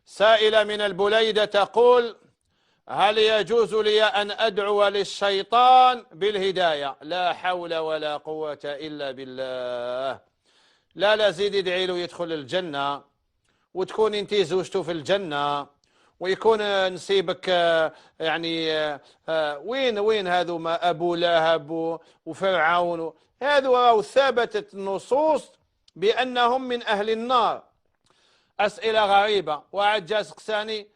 سائلة من البليدة تقول: هل يجوز لي أن أدعو للشيطان بالهداية؟ لا حول ولا قوة إلا بالله. لا زيد ادعي له يدخل الجنة، وتكون انت زوجته في الجنة، ويكون نسيبك يعني وين هذو ما أبو لهب وفرعون، هذو ثبتت نصوص بأنهم من أهل النار. أسئلة غريبة. واحد جا سقساني: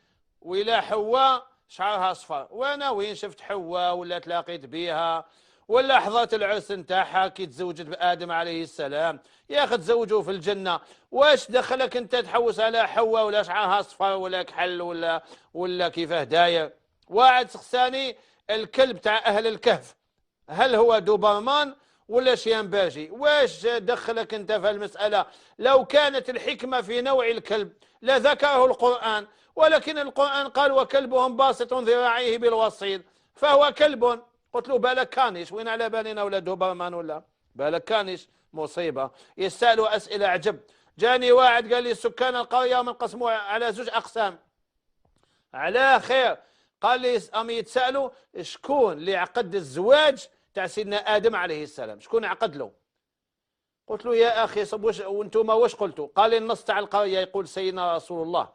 ولا حواء شعرها أصفر، وأنا وين شفت حواء ولا تلاقيت بها ولا حضرت العرس نتاعها كي تزوجت بآدم عليه السلام؟ يا أخي تزوجوا في الجنة، واش دخلك أنت تحوس على حواء ولا شعرها أصفر ولا كحل ولا كيفاه داير؟ واحد سقساني: الكلب تاع أهل الكهف هل هو دوبرمان ولا شيامباجي؟ واش دخلك انت في المسألة؟ لو كانت الحكمة في نوع الكلب لذكره القرآن، ولكن القرآن قال: وكلبهم باسط ذراعيه بالوصيد، فهو كلب. قلت له: بالك كانش وين على بالنا ولا دوبرمان ولا بالك كانش؟ مصيبة. يسألوا أسئلة عجب. جاني واحد قال لي: سكان القرية منقسموا على زوج أقسام. على خير. قال لي: يتسألوا شكون اللي عقد الزواج تاع سيدنا آدم عليه السلام، شكون عقد له؟ قلت له: يا أخي وانتم واش قلتوا؟ قال لي: النص تاع القرية يقول سيدنا رسول الله،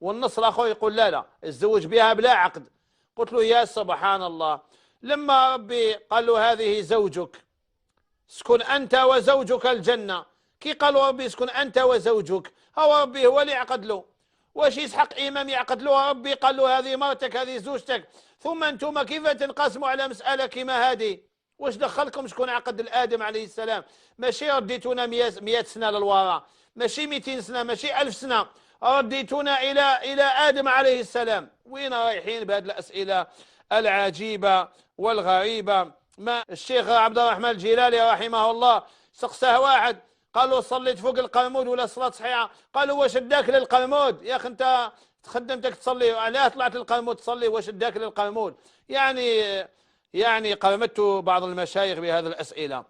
والنص الآخر يقول لا الزوج بها بلا عقد. قلت له: يا سبحان الله، لما ربي قال له هذه زوجك اسكن أنت وزوجك الجنة، كي قالوا ربي اسكن أنت وزوجك، هو ربي هو اللي عقد له. واش يسحق إمام يعقد له؟ ربي قال له هذه مرتك هذه زوجتك، ثم أنتم كيف تنقسموا على مسألة كما هذه؟ واش دخلكم شكون عقد الآدم عليه السلام؟ ماشي رديتونا 100 سنة للوراء، ماشي 200 سنة، ماشي 1000 سنة، رديتونا إلى آدم عليه السلام. وين رايحين بهذه الأسئلة العجيبة والغريبة؟ ما الشيخ عبد الرحمن الجلالي رحمه الله سقساه واحد قال له: صليت فوق القرمود ولا صلاة صحيحة؟ قالوا: واش اداك للقرمود يا أخي؟ أنت خدمتك تصلي، علاه طلعت للقرمود تصلي؟ واش اداك للقرمود؟ يعني قامت بعض المشايخ بهذه الأسئلة.